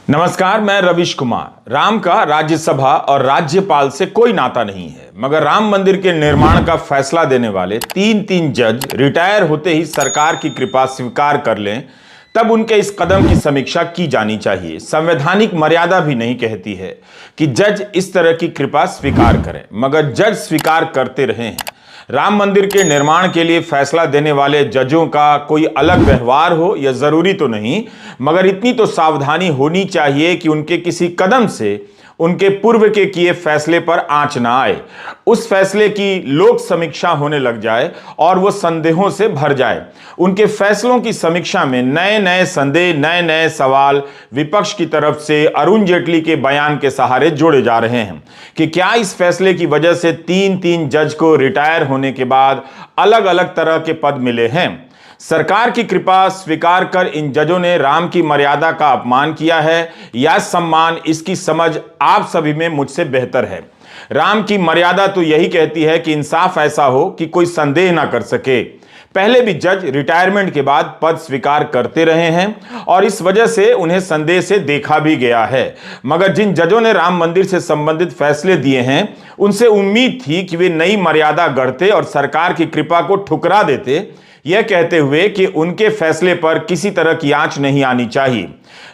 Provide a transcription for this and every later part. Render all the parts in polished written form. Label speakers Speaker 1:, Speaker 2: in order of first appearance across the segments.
Speaker 1: नमस्कार, मैं रविश कुमार। राम का राज्यसभा और राज्यपाल से कोई नाता नहीं है, मगर राम मंदिर के निर्माण का फैसला देने वाले तीन जज रिटायर होते ही सरकार की कृपा स्वीकार कर लें, तब उनके इस कदम की समीक्षा की जानी चाहिए। संवैधानिक मर्यादा भी नहीं कहती है कि जज इस तरह की कृपा स्वीकार करें, मगर जज स्वीकार करते रहे हैं। राम मंदिर के निर्माण के लिए फैसला देने वाले जजों का कोई अलग व्यवहार हो यह जरूरी तो नहीं, मगर इतनी तो सावधानी होनी चाहिए कि उनके किसी कदम से उनके पूर्व के किए फैसले पर आंच ना आए, उस फैसले की लोक समीक्षा होने लग जाए और वो संदेहों से भर जाए। उनके फैसलों की समीक्षा में नए नए संदेह, नए नए सवाल विपक्ष की तरफ से अरुण जेटली के बयान के सहारे जोड़े जा रहे हैं कि क्या इस फैसले की वजह से तीन जज को रिटायर होने के बाद अलग अलग तरह के पद मिले हैं। सरकार की कृपा स्वीकार कर इन जजों ने राम की मर्यादा का अपमान किया है या सम्मान, इसकी समझ आप सभी में मुझसे बेहतर है। राम की मर्यादा तो यही कहती है कि इंसाफ ऐसा हो कि कोई संदेह ना कर सके। पहले भी जज रिटायरमेंट के बाद पद स्वीकार करते रहे हैं और इस वजह से उन्हें संदेह से देखा भी गया है, मगर जिन जजों ने राम मंदिर से संबंधित फैसले दिए हैं उनसे उम्मीद थी कि वे नई मर्यादा गढ़ते और सरकार की कृपा को ठुकरा देते, यह कहते हुए कि उनके फैसले पर किसी तरह की आंच नहीं आनी चाहिए।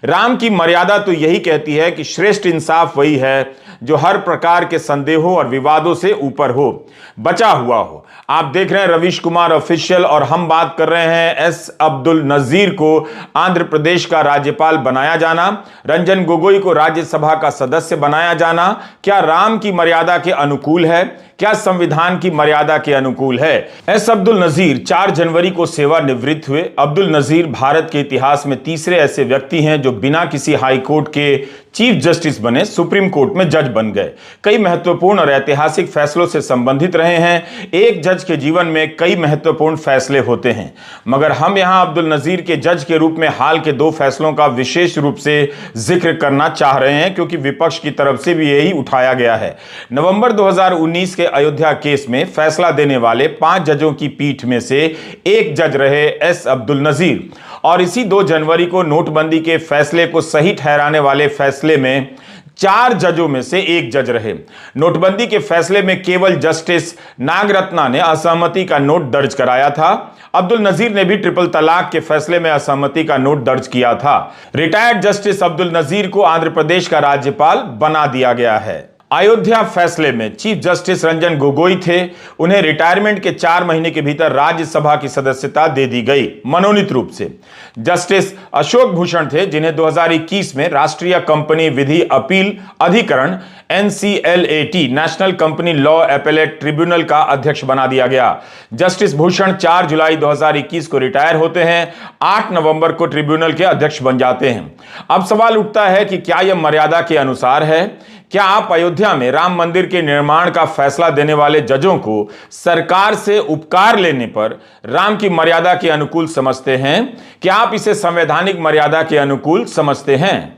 Speaker 1: राम की मर्यादा तो यही कहती है कि श्रेष्ठ इंसाफ वही है जो हर प्रकार के संदेहों और विवादों से ऊपर हो, बचा हुआ हो। आप देख रहे हैं रविश कुमार ऑफिशियल और हम बात कर रहे हैं एस अब्दुल नजीर को आंध्र प्रदेश का राज्यपाल बनाया जाना, रंजन गोगोई को राज्यसभा का सदस्य बनाया जाना क्या राम की मर्यादा के अनुकूल है, क्या संविधान की मर्यादा के अनुकूल है। एस अब्दुल नजीर 4 जनवरी को सेवानिवृत्त हुए। अब्दुल नजीर भारत के इतिहास में तीसरे ऐसे व्यक्ति हैं जो बिना किसी हाई कोर्ट के चीफ जस्टिस बने सुप्रीम कोर्ट में जज बन गए। कई महत्वपूर्ण और ऐतिहासिक फैसलों से संबंधित रहे हैं। एक जज के जीवन में कई महत्वपूर्ण फैसले होते हैं, मगर हम यहां अब्दुल नजीर के जज के रूप में हाल के 2 फैसलों का विशेष रूप से जिक्र करना चाह रहे हैं, क्योंकि विपक्ष की तरफ से भी यही उठाया गया है। नवंबर 2019 के अयोध्या केस में फैसला देने वाले 5 जजों की पीठ में से एक जज रहे एस अब्दुल नजीर, और इसी 2 जनवरी को नोटबंदी के फैसले को सही ठहराने वाले फैसले में 4 जजों में से एक जज रहे। नोटबंदी के फैसले में केवल जस्टिस नागरत्ना ने असहमति का नोट दर्ज कराया था। अब्दुल नजीर ने भी ट्रिपल तलाक के फैसले में असहमति का नोट दर्ज किया था। रिटायर्ड जस्टिस अब्दुल नजीर को आंध्र प्रदेश का राज्यपाल बना दिया गया है। अयोध्या फैसले में चीफ जस्टिस रंजन गोगोई थे। उन्हें रिटायरमेंट के 4 महीने के भीतर राज्यसभा की सदस्यता दे दी गई मनोनीत रूप से। जस्टिस अशोक भूषण थे, जिन्हें 2021 में राष्ट्रीय कंपनी विधि अपील अधिकरण NCLAT national company law appellate tribunal का अध्यक्ष बना दिया गया। जस्टिस भूषण 4 जुलाई 2021 को रिटायर होते हैं, 8 नवंबर को ट्रिब्यूनल के अध्यक्ष बन जाते हैं। अब सवाल उठता है कि क्या यह मर्यादा के अनुसार है? क्या आप अयोध्या में राम मंदिर के निर्माण का फैसला देने वाले जजों को सरकार से उपकार लेने पर राम की मर्यादा के अनुकूल समझते हैं? क्या आप इसे संवैधानिक मर्यादा के अनुकूल समझते हैं?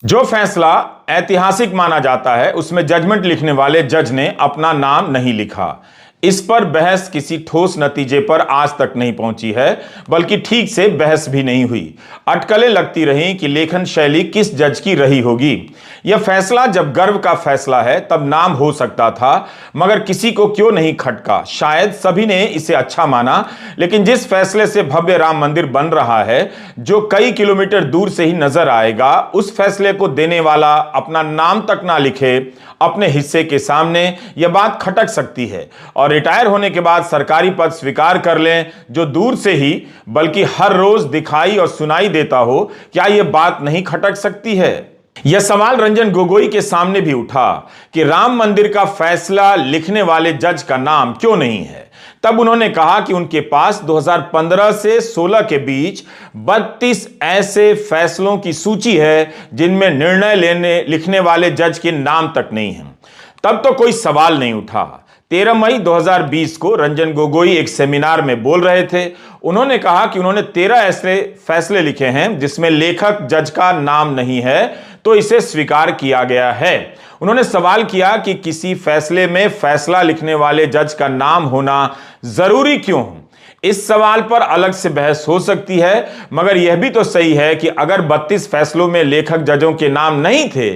Speaker 1: जो फैसला ऐतिहासिक माना जाता है उसमें जजमेंट लिखने वाले जज ने अपना नाम नहीं लिखा। इस पर बहस किसी ठोस नतीजे पर आज तक नहीं पहुंची है, बल्कि ठीक से बहस भी नहीं हुई। अटकलें लगती रहीं कि लेखन शैली किस जज की रही होगी। यह फैसला जब गर्व का फैसला है तब नाम हो सकता था, मगर किसी को क्यों नहीं खटका। शायद सभी ने इसे अच्छा माना, लेकिन जिस फैसले से भव्य राम मंदिर बन रहा है, जो कई किलोमीटर दूर से ही नजर आएगा, उस फैसले को देने वाला अपना नाम तक ना लिखे अपने हिस्से के सामने, यह बात खटक सकती है। और रिटायर होने के बाद सरकारी पद स्वीकार कर लें जो दूर से ही बल्कि हर रोज दिखाई और सुनाई देता हो, क्या यह बात नहीं खटक सकती है? यह सवाल रंजन गोगोई के सामने भी उठा कि राम मंदिर का फैसला लिखने वाले जज का नाम क्यों नहीं है। तब उन्होंने कहा कि उनके पास 2015 से 16 के बीच 32 ऐसे फैसलों की सूची है जिनमें निर्णय लिखने वाले जज के नाम तक नहीं है। तब तो कोई सवाल नहीं उठा। 13 मई 2020 को रंजन गोगोई एक सेमिनार में बोल रहे थे। उन्होंने कहा कि उन्होंने 13 ऐसे फैसले लिखे हैं जिसमें लेखक जज का नाम नहीं है, तो इसे स्वीकार किया गया है। उन्होंने सवाल किया कि किसी फैसले में फैसला लिखने वाले जज का नाम होना जरूरी क्यों हो। इस सवाल पर अलग से बहस हो सकती है, मगर यह भी तो सही है कि अगर 32 फैसलों में लेखक जजों के नाम नहीं थे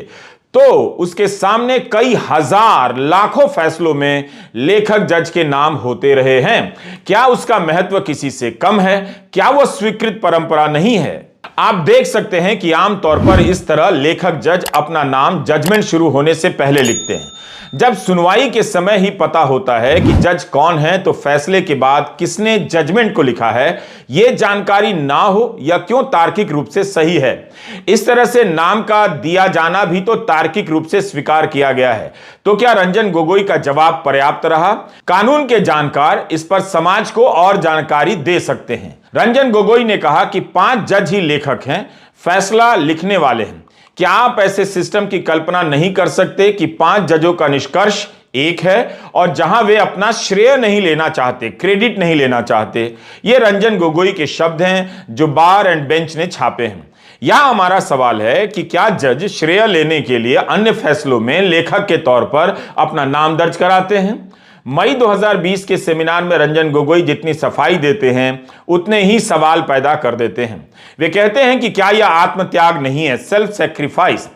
Speaker 1: तो उसके सामने कई हजार लाखों फैसलों में लेखक जज के नाम होते रहे हैं। क्या उसका महत्व किसी से कम है? क्या वह स्वीकृत परंपरा नहीं है? आप देख सकते हैं कि आमतौर पर इस तरह लेखक जज अपना नाम जजमेंट शुरू होने से पहले लिखते हैं। जब सुनवाई के समय ही पता होता है कि जज कौन है तो फैसले के बाद किसने जजमेंट को लिखा है यह जानकारी ना हो या क्यों तार्किक रूप से सही है। इस तरह से नाम का दिया जाना भी तो तार्किक रूप से स्वीकार किया गया है। तो क्या रंजन गोगोई का जवाब पर्याप्त रहा? कानून के जानकार इस पर समाज को और जानकारी दे सकते हैं। रंजन गोगोई ने कहा कि 5 जज ही लेखक हैं, फैसला लिखने वाले हैं। क्या आप ऐसे सिस्टम की कल्पना नहीं कर सकते कि 5 जजों का निष्कर्ष एक है और जहां वे अपना श्रेय नहीं लेना चाहते, क्रेडिट नहीं लेना चाहते? ये रंजन गोगोई के शब्द हैं जो बार एंड बेंच ने छापे हैं। यह हमारा सवाल है कि क्या जज श्रेय लेने के लिए अन्य फैसलों में लेखक के तौर पर अपना नाम दर्ज कराते हैं? मई 2020 के सेमिनार में रंजन गोगोई जितनी सफाई देते हैं उतने ही सवाल पैदा कर देते हैं। वे कहते हैं कि क्या यह आत्मत्याग नहीं है, सेल्फ सैक्रिफाइस?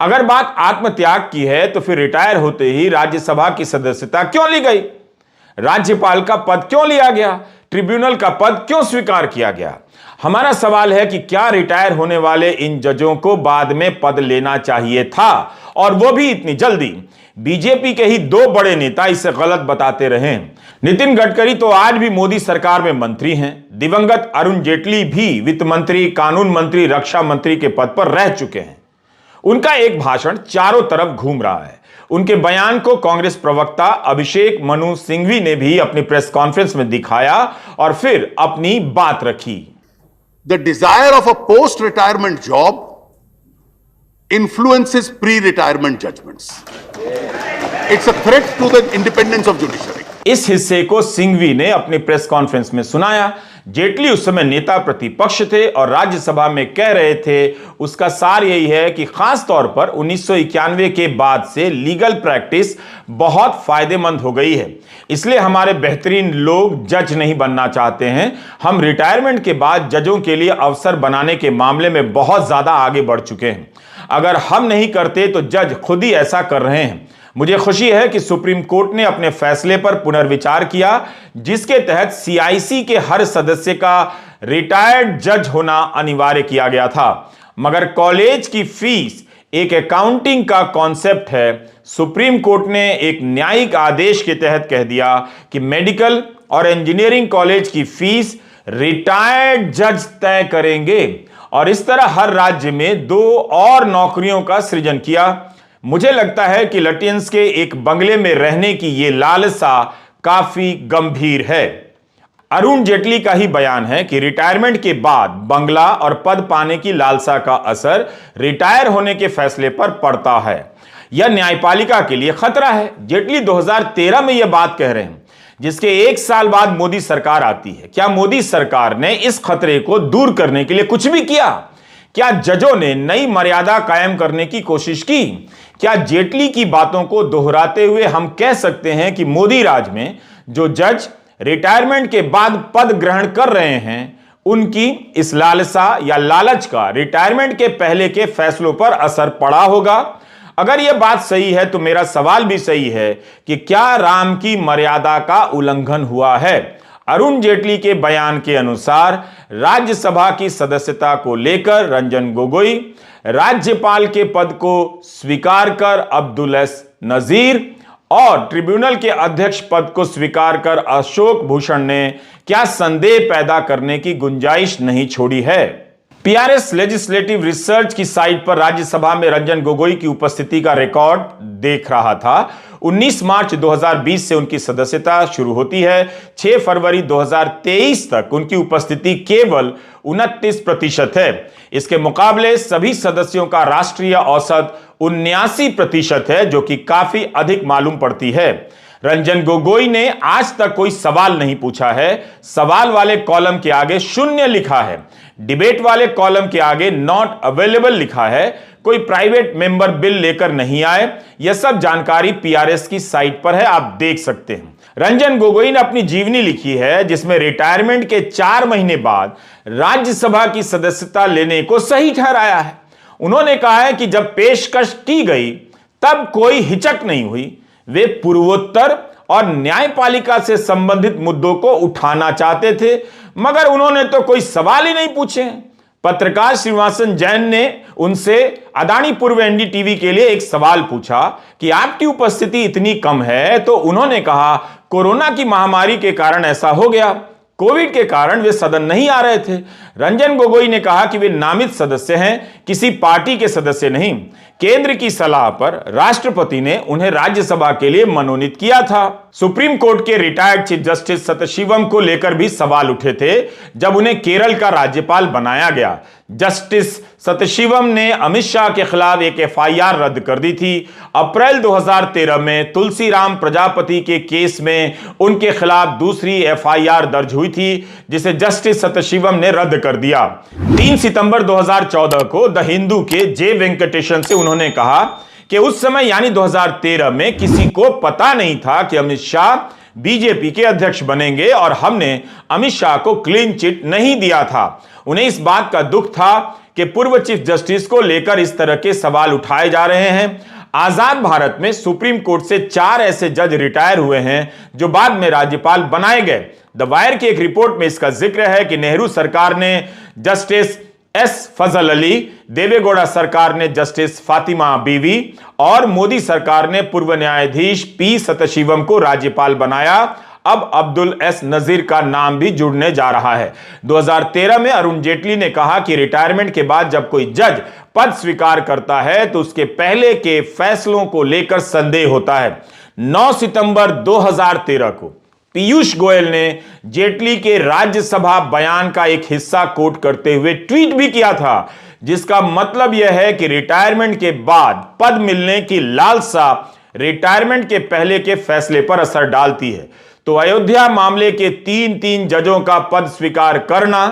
Speaker 1: अगर बात आत्मत्याग की है तो फिर रिटायर होते ही राज्यसभा की सदस्यता क्यों ली गई? राज्यपाल का पद क्यों लिया गया? ट्रिब्यूनल का पद क्यों स्वीकार किया गया? हमारा सवाल है कि क्या रिटायर होने वाले इन जजों को बाद में पद लेना चाहिए था, और वो भी इतनी जल्दी? बीजेपी के ही 2 बड़े नेता इसे गलत बताते रहे। नितिन गडकरी तो आज भी मोदी सरकार में मंत्री हैं। दिवंगत अरुण जेटली भी वित्त मंत्री, कानून मंत्री, रक्षा मंत्री के पद पर रह चुके हैं। उनका एक भाषण चारों तरफ घूम रहा है। उनके बयान को कांग्रेस प्रवक्ता अभिषेक मनु सिंघवी ने भी अपनी प्रेस कॉन्फ्रेंस में दिखाया और फिर अपनी बात रखी।
Speaker 2: The desire of a post retirement job influences pre-retirement judgments. It's a threat to the independence of judiciary.
Speaker 1: इस हिस्से को सिंघवी ने अपनी प्रेस कॉन्फ्रेंस में सुनाया। जेटली उस समय नेता प्रतिपक्ष थे और राज्यसभा में कह रहे थे। उसका सार यही है कि खास तौर पर 1991 के बाद से लीगल प्रैक्टिस बहुत फायदेमंद हो गई है, इसलिए हमारे बेहतरीन लोग जज नहीं बनना चाहते हैं। हम रिटायरमेंट के बाद जजों के लिए अवसर बनाने के मामले में बहुत ज्यादा आगे बढ़ चुके हैं। अगर हम नहीं करते तो जज खुद ही ऐसा कर रहे हैं। मुझे खुशी है कि सुप्रीम कोर्ट ने अपने फैसले पर पुनर्विचार किया, जिसके तहत सीआईसी के हर सदस्य का रिटायर्ड जज होना अनिवार्य किया गया था। मगर कॉलेज की फीस एक अकाउंटिंग का कॉन्सेप्ट है। सुप्रीम कोर्ट ने एक न्यायिक आदेश के तहत कह दिया कि मेडिकल और इंजीनियरिंग कॉलेज की फीस रिटायर्ड जज तय करेंगे, और इस तरह हर राज्य में 2 और नौकरियों का सृजन किया। मुझे लगता है कि लटियंस के एक बंगले में रहने की यह लालसा काफी गंभीर है। अरुण जेटली का ही बयान है कि रिटायरमेंट के बाद बंगला और पद पाने की लालसा का असर रिटायर होने के फैसले पर पड़ता है। यह न्यायपालिका के लिए खतरा है। जेटली 2013 में यह बात कह रहे हैं, जिसके 1 साल बाद मोदी सरकार आती है। क्या मोदी सरकार ने इस खतरे को दूर करने के लिए कुछ भी किया? क्या जजों ने नई मर्यादा कायम करने की कोशिश की? क्या जेटली की बातों को दोहराते हुए हम कह सकते हैं कि मोदी राज में जो जज रिटायरमेंट के बाद पद ग्रहण कर रहे हैं उनकी इस लालसा या लालच का रिटायरमेंट के पहले के फैसलों पर असर पड़ा होगा? अगर यह बात सही है तो मेरा सवाल भी सही है कि क्या राम की मर्यादा का उल्लंघन हुआ है? अरुण जेटली के बयान के अनुसार राज्यसभा की सदस्यता को लेकर रंजन गोगोई, राज्यपाल के पद को स्वीकार कर अब्दुल एस नजीर और ट्रिब्यूनल के अध्यक्ष पद को स्वीकार कर अशोक भूषण ने क्या संदेह पैदा करने की गुंजाइश नहीं छोड़ी है। पीआरएस लेजिस्लेटिव रिसर्च की साइट पर राज्यसभा में रंजन गोगोई की उपस्थिति का रिकॉर्ड देख रहा था। 19 मार्च 2020 से उनकी सदस्यता शुरू होती है। 6 फरवरी 2023 तक उनकी उपस्थिति केवल 29% है। इसके मुकाबले सभी सदस्यों का राष्ट्रीय औसत 79% है, जो कि काफी अधिक मालूम पड़ती है। रंजन गोगोई ने आज तक कोई सवाल नहीं पूछा है। सवाल वाले कॉलम के आगे 0 लिखा है। डिबेट वाले कॉलम के आगे नॉट अवेलेबल लिखा है। कोई प्राइवेट मेंबर बिल लेकर नहीं आए। यह सब जानकारी पीआरएस की साइट पर है, आप देख सकते हैं। रंजन गोगोई ने अपनी जीवनी लिखी है जिसमें रिटायरमेंट के 4 महीने बाद राज्यसभा की सदस्यता लेने को सही ठहराया है। उन्होंने कहा है कि जब पेशकश की गई तब कोई हिचक नहीं हुई। वे पूर्वोत्तर और न्यायपालिका से संबंधित मुद्दों को उठाना चाहते थे, मगर उन्होंने तो कोई सवाल ही नहीं पूछे। पत्रकार श्रीनिवासन जैन ने उनसे अदानी पूर्व एनडीटीवी के लिए एक सवाल पूछा कि आपकी उपस्थिति इतनी कम है, तो उन्होंने कहा कोरोना की महामारी के कारण ऐसा हो गया। कोविड के कारण वे सदन नहीं आ रहे थे। रंजन गोगोई ने कहा कि वे नामित सदस्य हैं, किसी पार्टी के सदस्य नहीं। केंद्र की सलाह पर राष्ट्रपति ने उन्हें राज्यसभा के लिए मनोनीत किया था। सुप्रीम कोर्ट के रिटायर्ड चीफ जस्टिस सतशिवम को लेकर भी सवाल उठे थे जब उन्हें केरल का राज्यपाल बनाया गया। जस्टिस सतशिवम ने अमित शाह के खिलाफ एक एफआईआर रद्द कर दी थी। अप्रैल 2013 में तुलसीराम प्रजापति के केस में उनके खिलाफ दूसरी एफआईआर दर्ज हुई थी, जिसे जस्टिस सतशिवम ने रद्द कर दिया। 3 सितंबर 2014 को द हिंदू के जे वेंकटेशन से उन्होंने कहा कि उस समय यानी 2013 में किसी को पता नहीं था कि अमित शाह बीजेपी के अध्यक्ष बनेंगे और हमने अमित शाह को क्लीन चिट नहीं दिया था। उन्हें इस बात का दुख था कि पूर्व चीफ जस्टिस को लेकर इस तरह के सवाल उठाए जा रहे हैं। आजाद भारत में सुप्रीम कोर्ट से 4 ऐसे जज रिटायर हुए हैं जो बाद में राज्यपाल बनाए गए। द वायर की एक रिपोर्ट में इसका जिक्र है कि नेहरू सरकार ने जस्टिस एस फजल अली, देवेगौड़ा सरकार ने जस्टिस फातिमा बीवी और मोदी सरकार ने पूर्व न्यायाधीश पी सतशिवम को राज्यपाल बनाया। अब अब्दुल एस नजीर का नाम भी जुड़ने जा रहा है। 2013 में अरुण जेटली ने कहा कि रिटायरमेंट के बाद जब कोई जज पद स्वीकार करता है तो उसके पहले के फैसलों को लेकर संदेह होता है। 9 सितंबर 2013 को पीयूष गोयल ने जेटली के राज्यसभा बयान का एक हिस्सा कोट करते हुए ट्वीट भी किया था, जिसका मतलब यह है कि रिटायरमेंट के बाद पद मिलने की लालसा रिटायरमेंट के पहले के फैसले पर असर डालती है। तो अयोध्या मामले के 3 जजों का पद स्वीकार करना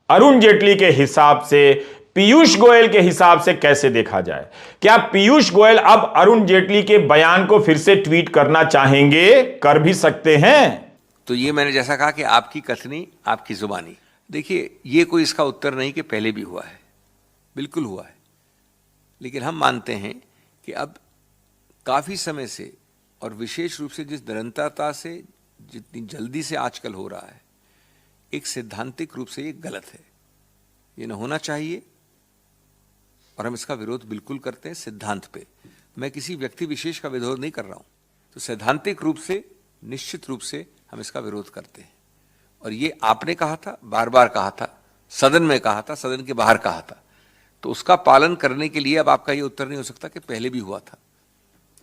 Speaker 1: अरुण जेटली के हिसाब से पीयूष गोयल के हिसाब से कैसे देखा जाए? क्या पीयूष गोयल अब अरुण जेटली के बयान को फिर से ट्वीट करना चाहेंगे? कर भी सकते हैं।
Speaker 3: तो ये मैंने जैसा कहा कि आपकी कथनी आपकी जुबानी। देखिए, ये कोई इसका उत्तर नहीं कि पहले भी हुआ है, बिल्कुल हुआ है। लेकिन हम मानते हैं कि अब काफ़ी समय से और विशेष रूप से जिस निरंतरता से जितनी जल्दी से आजकल हो रहा है, एक सैद्धांतिक रूप से ये गलत है, ये न होना चाहिए और हम इसका विरोध बिल्कुल करते हैं सिद्धांत पे। मैं किसी व्यक्ति विशेष का विरोध नहीं कर रहा हूँ। तो सैद्धांतिक रूप से निश्चित रूप से हम इसका विरोध करते हैं। और ये आपने कहा था, बार बार कहा था, सदन में कहा था, सदन के बाहर कहा था, तो उसका पालन करने के लिए अब आपका ये उत्तर नहीं हो सकता कि पहले भी हुआ था।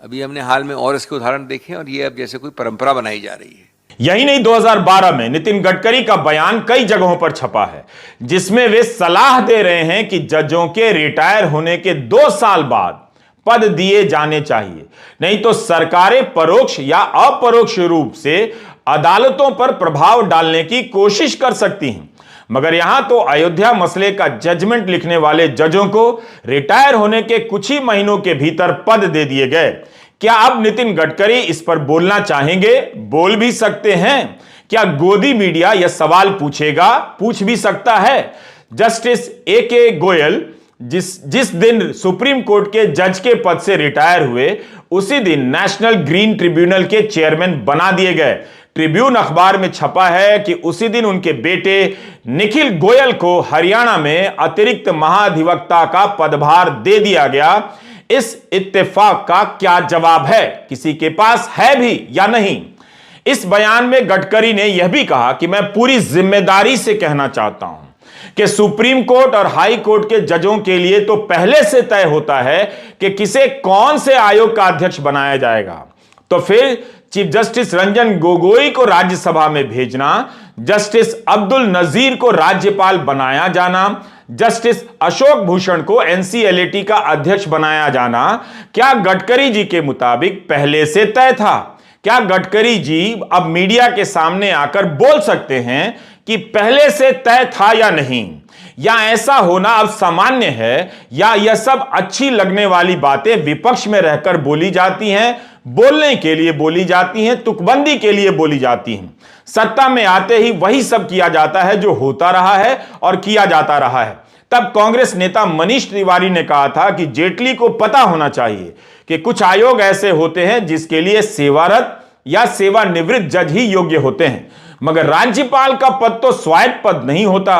Speaker 3: अभी हमने हाल में और इसके उदाहरण देखे और ये अब जैसे कोई परंपरा बनाई जा रही है।
Speaker 1: यही नहीं, 2012 में नितिन गडकरी का बयान कई जगहों पर छपा है जिसमें वे सलाह दे रहे हैं कि जजों के रिटायर होने के 2 साल बाद पद दिए जाने चाहिए, नहीं तो सरकारें परोक्ष या अपरोक्ष रूप से अदालतों पर प्रभाव डालने की कोशिश कर सकती हैं। मगर यहां तो अयोध्या मसले का जजमेंट लिखने वाले जजों को रिटायर होने के कुछ ही महीनों के भीतर पद दे दिए गए। क्या अब नितिन गडकरी इस पर बोलना चाहेंगे? बोल भी सकते हैं। क्या गोदी मीडिया यह सवाल पूछेगा? पूछ भी सकता है। Justice A K. गोयल जिस दिन सुप्रीम कोर्ट के जज के पद से रिटायर हुए, उसी दिन नेशनल ग्रीन ट्रिब्यूनल के चेयरमैन बना दिए गए। ट्रिब्यून अखबार में छपा है कि उसी दिन उनके बेटे निखिल गोयल को हरियाणा में अतिरिक्त महाधिवक्ता का पदभार दे दिया गया। इस इत्तेफाक का क्या जवाब है? किसी के पास है भी या नहीं? इस बयान में गडकरी ने यह भी कहा कि मैं पूरी जिम्मेदारी से कहना चाहता हूं कि सुप्रीम कोर्ट और हाई कोर्ट के जजों के लिए तो पहले से तय होता है कि किसे कौन से आयोग का अध्यक्ष बनाया जाएगा। तो फिर चीफ जस्टिस रंजन गोगोई को राज्यसभा में भेजना, जस्टिस अब्दुल नजीर को राज्यपाल बनाया जाना, जस्टिस अशोक भूषण को एनसीएलटी का अध्यक्ष बनाया जाना, क्या गडकरी जी के मुताबिक पहले से तय था? क्या गडकरी जी अब मीडिया के सामने आकर बोल सकते हैं कि पहले से तय था या नहीं? या ऐसा होना अब सामान्य है, या यह सब अच्छी लगने वाली बातें विपक्ष में रहकर बोली जाती हैं, बोलने के लिए बोली जाती हैं, तुकबंदी के लिए बोली जाती हैं। सत्ता में आते ही वही सब किया जाता है जो होता रहा है और किया जाता रहा है। तब कांग्रेस नेता मनीष तिवारी ने कहा था कि जेटली को पता होना चाहिए कि कुछ आयोग ऐसे होते हैं जिसके लिए सेवारत या सेवानिवृत्त जज ही योग्य होते हैं, मगर राज्यपाल का पद तो स्वायत्त पद नहीं होता।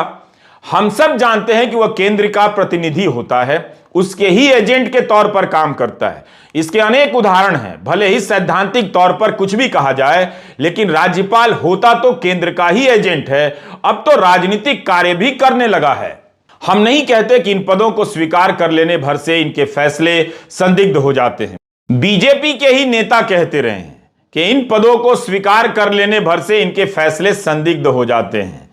Speaker 1: हम सब जानते हैं कि वह केंद्र का प्रतिनिधि होता है, उसके ही एजेंट के तौर पर काम करता है। इसके अनेक उदाहरण हैं। भले ही सैद्धांतिक तौर पर कुछ भी कहा जाए, लेकिन राज्यपाल होता तो केंद्र का ही एजेंट है, अब तो राजनीतिक कार्य भी करने लगा है। हम नहीं कहते कि इन पदों को स्वीकार कर लेने भर से इनके फैसले संदिग्ध हो जाते हैं। बीजेपी के ही नेता कहते रहे हैं कि इन पदों को स्वीकार कर लेने भर से इनके फैसले संदिग्ध हो जाते हैं,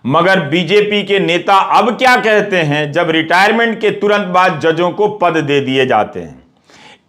Speaker 1: मगर बीजेपी के नेता अब क्या कहते हैं जब रिटायरमेंट के तुरंत बाद जजों को पद दे दिए जाते हैं।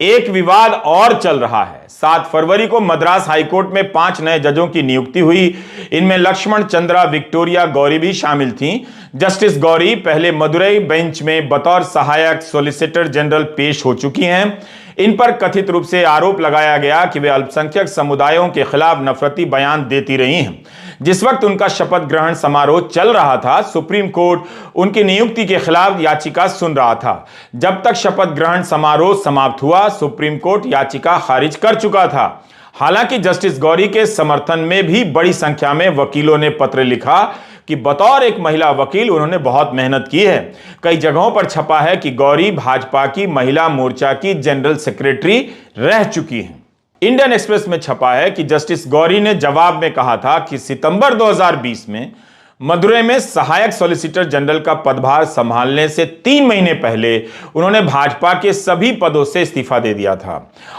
Speaker 1: एक विवाद और चल रहा है। 7 फरवरी को मद्रास हाईकोर्ट में 5 नए जजों की नियुक्ति हुई। इनमें लक्ष्मण चंद्रा विक्टोरिया गौरी भी शामिल थीं। जस्टिस गौरी पहले मदुरई बेंच में बतौर सहायक सॉलिसिटर जनरल पेश हो चुकी हैं। इन पर कथित रूप से आरोप लगाया गया कि वे अल्पसंख्यक समुदायों के खिलाफ नफरती बयान देती रही हैं। जिस वक्त उनका शपथ ग्रहण समारोह चल रहा था, सुप्रीम कोर्ट उनकी नियुक्ति के खिलाफ याचिका सुन रहा था। जब तक शपथ ग्रहण समारोह समाप्त हुआ, सुप्रीम कोर्ट याचिका खारिज कर चुका था। हालांकि जस्टिस गौरी के समर्थन में भी बड़ी संख्या में वकीलों ने पत्र लिखा कि बतौर एक महिला वकील उन्होंने बहुत मेहनत की है। कई जगहों पर छपा है कि गौरी भाजपा की महिला मोर्चा की जनरल सेक्रेटरी रह चुकी हैं। इंडियन एक्सप्रेस में छपा है कि जस्टिस गौरी ने जवाब में कहा था कि सितंबर 2020 में मदुरई में सहायक सॉलिसिटर जनरल का पदभार संभालने से 3 महीने पहले उन्होंने भाजपा के सभी पदों से इस्तीफा दे दिया था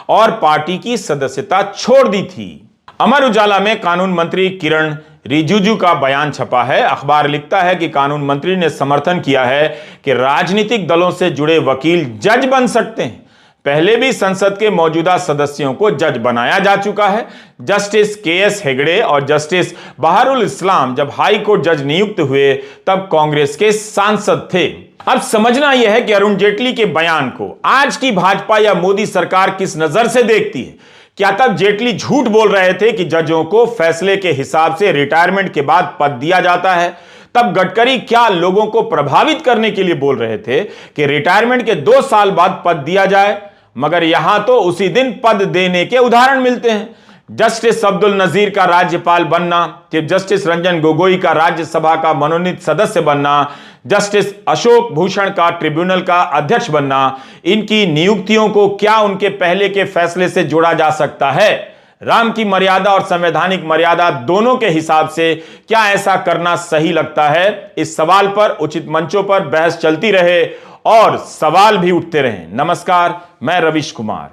Speaker 1: और पार्टी की सदस्यता छोड़ दी थी। अमर उजाला में कानून मंत्री किरण रिजिजू का बयान छपा है। अखबार लिखता है कि कानून मंत्री ने समर्थन किया है कि राजनीतिक दलों से जुड़े वकील जज बन सकते हैं। पहले भी संसद के मौजूदा सदस्यों को जज बनाया जा चुका है। Justice KS. हेगड़े और जस्टिस बहारुल इस्लाम जब हाई कोर्ट जज नियुक्त हुए तब कांग्रेस के सांसद थे। अब समझना यह है कि अरुण जेटली के बयान को आज की भाजपा या मोदी सरकार किस नजर से देखती है। क्या तब जेटली झूठ बोल रहे थे कि जजों को फैसले के हिसाब से रिटायरमेंट के बाद पद दिया जाता है? तब गडकरी क्या लोगों को प्रभावित करने के लिए बोल रहे थे कि रिटायरमेंट के 2 साल बाद पद दिया जाए? मगर यहां तो उसी दिन पद देने के उदाहरण मिलते हैं। जस्टिस अब्दुल नजीर का राज्यपाल बनना, चीफ जस्टिस रंजन गोगोई का राज्यसभा का मनोनीत सदस्य बनना, जस्टिस अशोक भूषण का ट्रिब्यूनल का अध्यक्ष बनना, इनकी नियुक्तियों को क्या उनके पहले के फैसले से जोड़ा जा सकता है? राम की मर्यादा और संवैधानिक मर्यादा दोनों के हिसाब से क्या ऐसा करना सही लगता है? इस सवाल पर उचित मंचों पर बहस चलती रहे और सवाल भी उठते रहे। नमस्कार, मैं रविश कुमार।